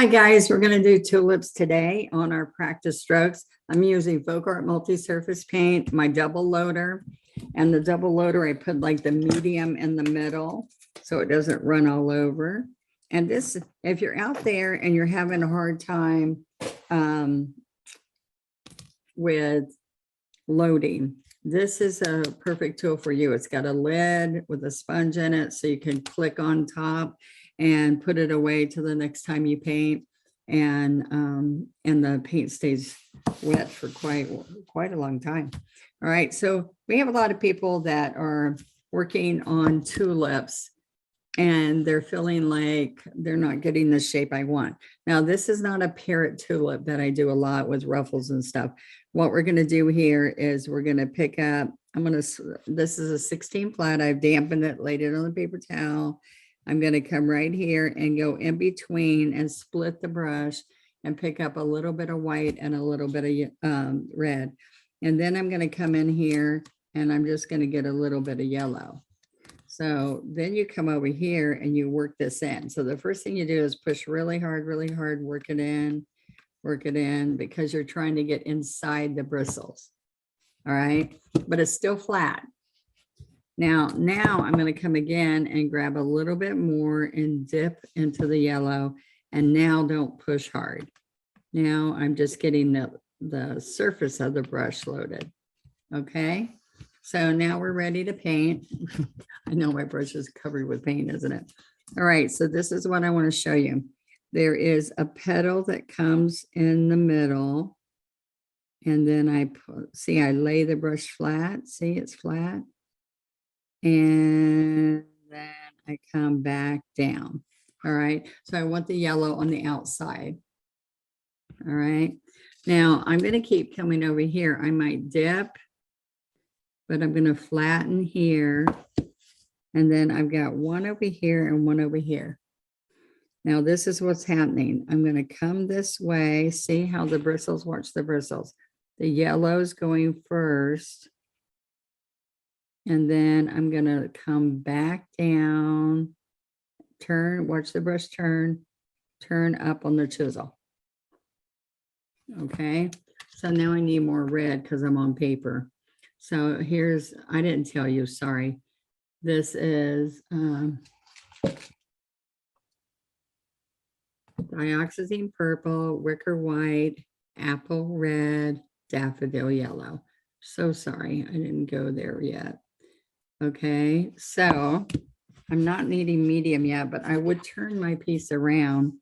Hi guys, we're going to do tulips today on our practice strokes. I'm using Folk Art multi-surface paint, my double loader, and the double loader I put like the medium in the middle so it doesn't run all over. And this, if you're out there and you're having a hard time with loading, this is a perfect tool for you. It's got a lid with a sponge in it so you can click on top and put it away till the next time you paint, and the paint stays wet for quite a long time. All right, so we have a lot of people that are working on tulips and they're feeling like they're not getting the shape I want. Now, this is not a parrot tulip that I do a lot with ruffles and stuff. What we're going to do here is we're going to pick up, this is a 16 flat. I've dampened it, laid it on the paper towel. I'm going to come right here and go in between and split the brush and pick up a little bit of white and a little bit of red. And then I'm going to come in here and I'm just going to get a little bit of yellow. So then you come over here and you work this in. So the first thing you do is push really hard, work it in because you're trying to get inside the bristles. All right, but it's still flat. Now I'm going to come again and grab a little bit more and dip into the yellow. And now don't push hard. Now I'm just getting the surface of the brush loaded. Okay, so now we're ready to paint. I know my brush is covered with paint, isn't it? All right, so this is what I want to show you. There is a petal that comes in the middle. And then I lay the brush flat. See, it's flat. And then I come back down. All right, so I want the yellow on the outside. All right, now I'm going to keep coming over here. I might dip, but I'm going to flatten here. And then I've got one over here and one over here. Now this is what's happening. I'm going to come this way. See how the bristles, watch the bristles. The yellow's going first. And then I'm going to come back down, turn, watch the brush turn up on the chisel. Okay, so now I need more red because I'm on paper. So here's, I didn't tell you, sorry. This is dioxazine purple, wicker white, apple red, daffodil yellow. So sorry, I didn't go there yet. Okay, so I'm not needing medium yet, but I would turn my piece around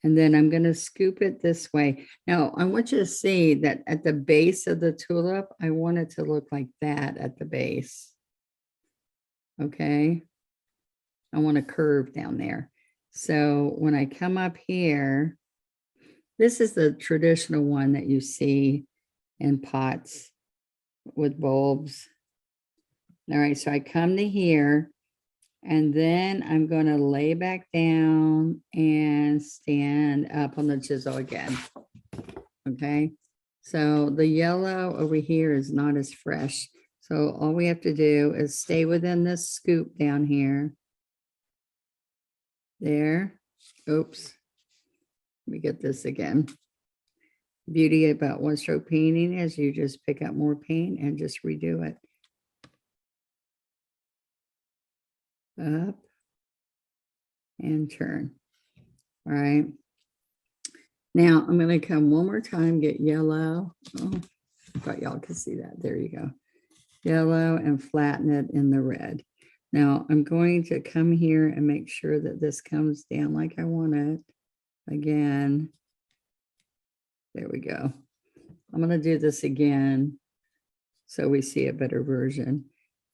and then I'm going to scoop it this way. Now, I want you to see that at the base of the tulip, I want it to look like that at the base. Okay, I want a curve down there. So when I come up here, this is the traditional one that you see in pots with bulbs. All right, so I come to here and then I'm going to lay back down and stand up on the chisel again. Okay, so the yellow over here is not as fresh. So all we have to do is stay within this scoop down here. There. Oops. Let me get this again. Beauty about one stroke painting is you just pick up more paint and just redo it. Up and turn. All right. Now I'm going to come one more time, get yellow. Oh, I thought y'all could see that. There you go. Yellow and flatten it in the red. Now I'm going to come here and make sure that this comes down like I want it. Again. There we go. I'm going to do this again so we see a better version.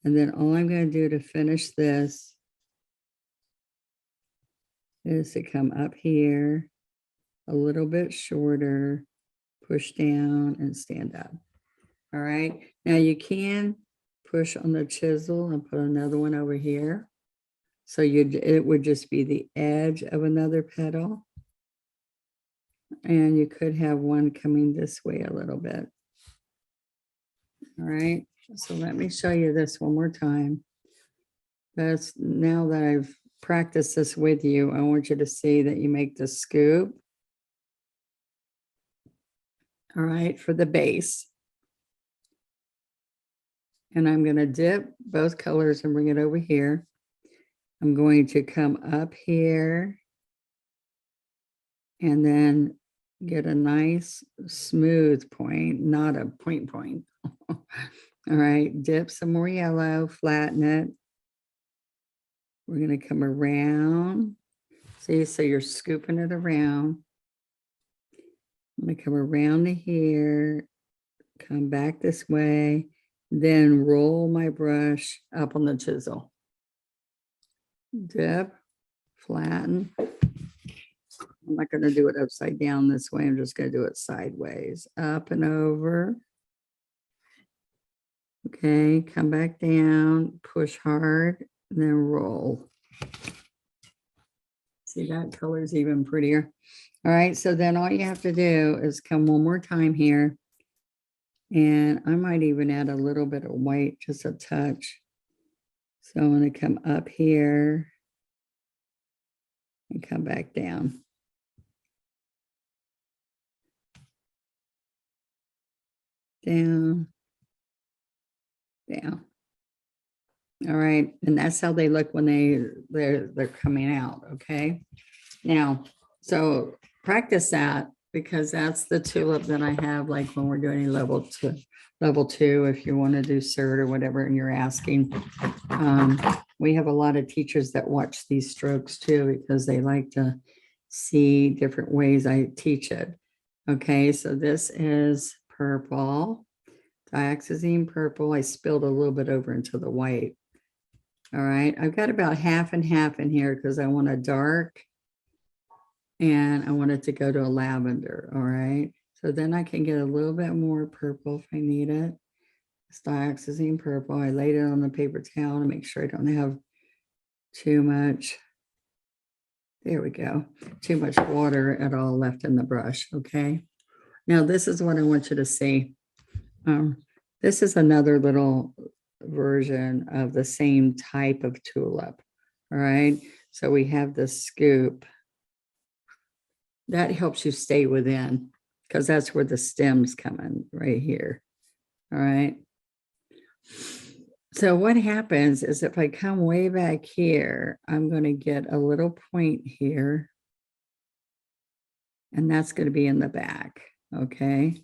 And then all I'm going to do to finish this is to come up here a little bit shorter, push down and stand up. All right. Now you can push on the chisel and put another one over here. So it would just be the edge of another petal. And you could have one coming this way a little bit. All right. So let me show you this one more time. Now that I've practiced this with you, I want you to see that you make the scoop all right, for the base. And I'm going to dip both colors and bring it over here. I'm going to come up here and then get a nice smooth point, not a point. All right, dip some more yellow, flatten it. We're going to come around. See, so you're scooping it around. I'm going to come around to here, come back this way, then roll my brush up on the chisel. Dip, flatten. I'm not going to do it upside down this way. I'm just going to do it sideways, up and over. Okay, come back down, push hard, and then roll. See, that color's even prettier. All right, so then all you have to do is come one more time here. And I might even add a little bit of white, just a touch. So I'm going to come up here and come back down. Down, down. All right, and that's how they look when they're coming out. Okay. Now, so practice that because that's the tulip that I have. Like when we're doing level two, if you want to do cert or whatever, and you're asking, we have a lot of teachers that watch these strokes too because they like to see different ways I teach it. Okay, so this is purple, dioxazine purple. I spilled a little bit over into the white. All right, I've got about half and half in here because I want a dark and I want it to go to a lavender. All right, so then I can get a little bit more purple if I need it. It's dioxazine purple. I laid it on the paper towel to make sure I don't have too much. There we go. Too much water at all left in the brush. Okay. Now this is what I want you to see. This is another little version of the same type of tulip. All right. So we have the scoop. That helps you stay within because that's where the stems come in right here. All right. So what happens is if I come way back here, I'm going to get a little point here. And that's going to be in the back. Okay.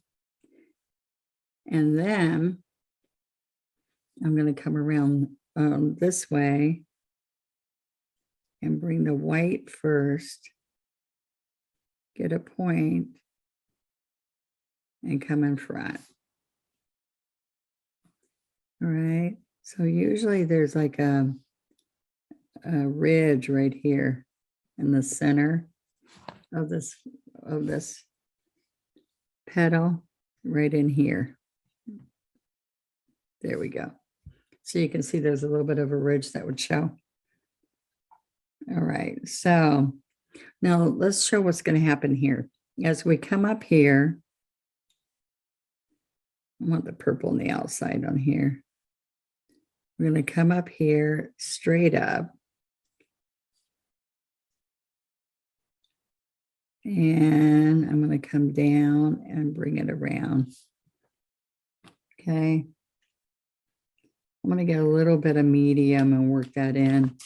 And then I'm going to come around this way and bring the white first, get a point, and come in front. All right. So usually there's like a ridge right here in the center of this petal, right in here. There we go. So you can see there's a little bit of a ridge that would show. All right, so now let's show what's going to happen here. As we come up here, I want the purple on the outside on here. We're going to come up here straight up. And I'm going to come down and bring it around. Okay. I'm going to get a little bit of medium and work that in.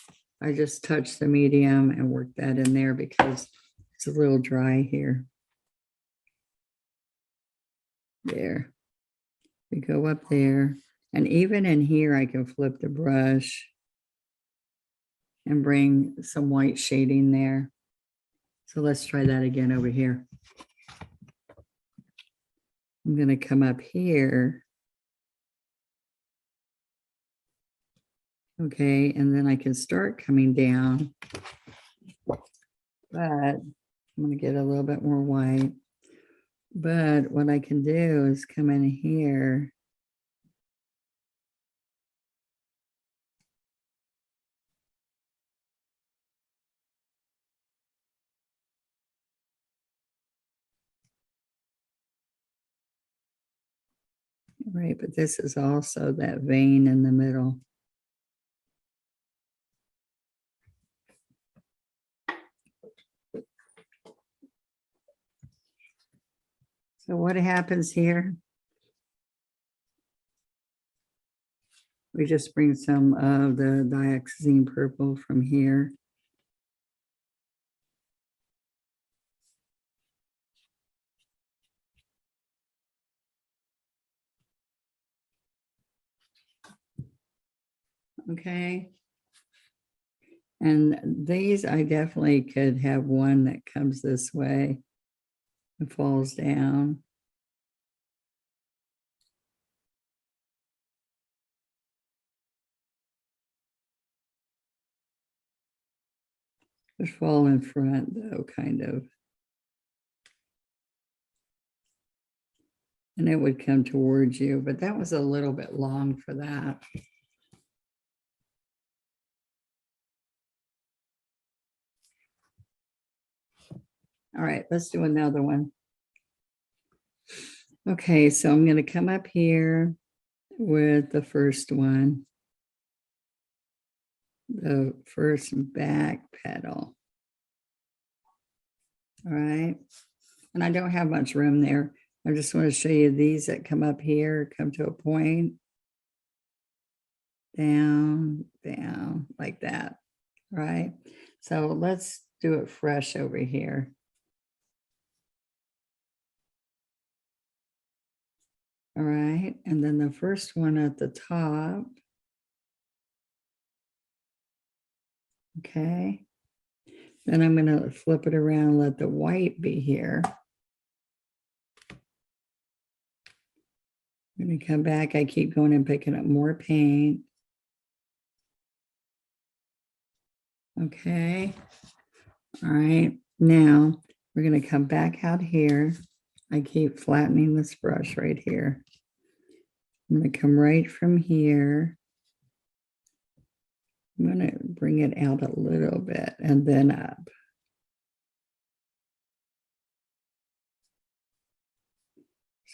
I just touched the medium and work that in there because it's a little dry here. There. We go up there. And even in here, I can flip the brush and bring some white shading there. So let's try that again over here. I'm going to come up here. Okay, and then I can start coming down. But I'm going to get a little bit more white. But what I can do is come in here. Right, but this is also that vein in the middle. So what happens here? We just bring some of the dioxazine purple from here. Okay. And these, I definitely could have one that comes this way and falls down. Would fall in front though, kind of. And it would come towards you, but that was a little bit long for that. All right, let's do another one. Okay, so I'm going to come up here with the first one, the first back petal. All right, and I don't have much room there. I just want to show you these that come up here, come to a point, down, down, like that, right? So let's do it fresh over here. All right, and then the first one at the top. Okay, then I'm going to flip it around, let the white be here. I'm going to come back. I keep going and picking up more paint. Okay. All right. Now we're going to come back out here. I keep flattening this brush right here. I'm going to come right from here. I'm going to bring it out a little bit and then up.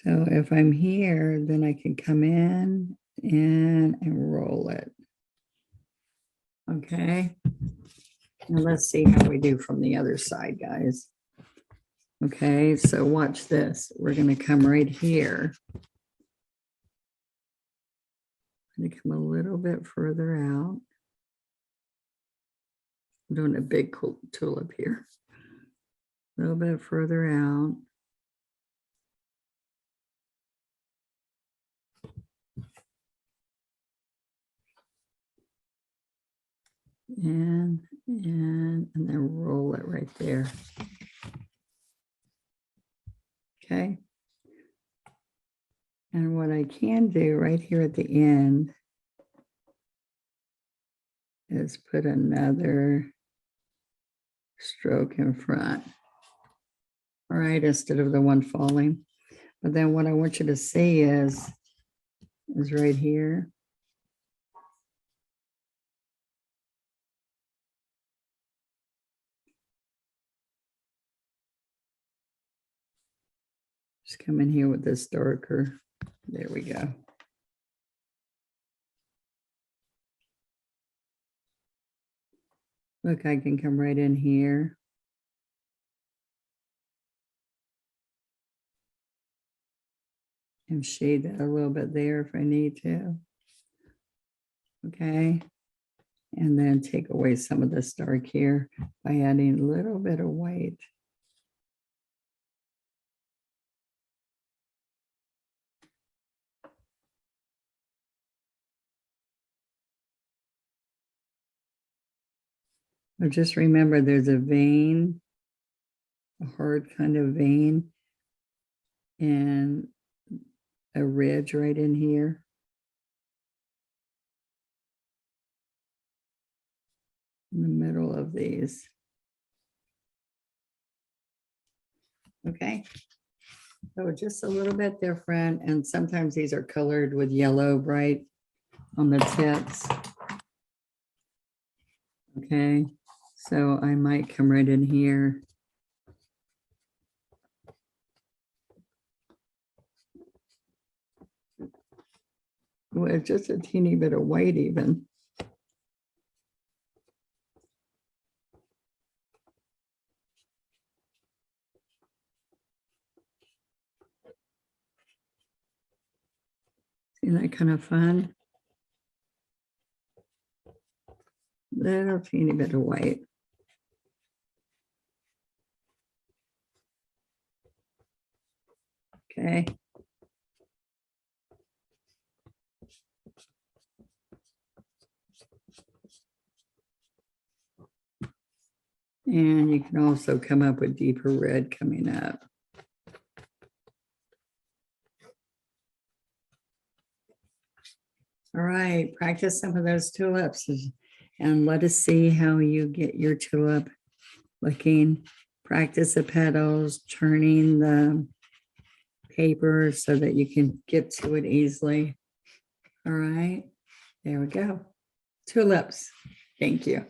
So if I'm here, then I can come in and roll it. Okay. Now let's see how we do from the other side, guys. Okay, so watch this. We're going to come right here. I'm going to come a little bit further out. I'm doing a big tulip here. A little bit further out. And then roll it right there. Okay. And what I can do right here at the end is put another stroke in front. All right, instead of the one falling. But then what I want you to see is right here. Just come in here with this darker. There we go. Look, I can come right in here. And shade that a little bit there if I need to. Okay. And then take away some of this dark here by adding a little bit of white. But just remember there's a vein, a hard kind of vein, and a ridge right in here. In the middle of these. Okay. So just a little bit different. And sometimes these are colored with yellow bright on the tips. Okay. So I might come right in here. With just a teeny bit of white even. Isn't that kind of fun? Little teeny bit of white. Okay. And you can also come up with deeper red coming up. All right, practice some of those tulips and let us see how you get your tulip looking. Practice the petals, turning the paper so that you can get to it easily. All right, there we go. Tulips. Thank you.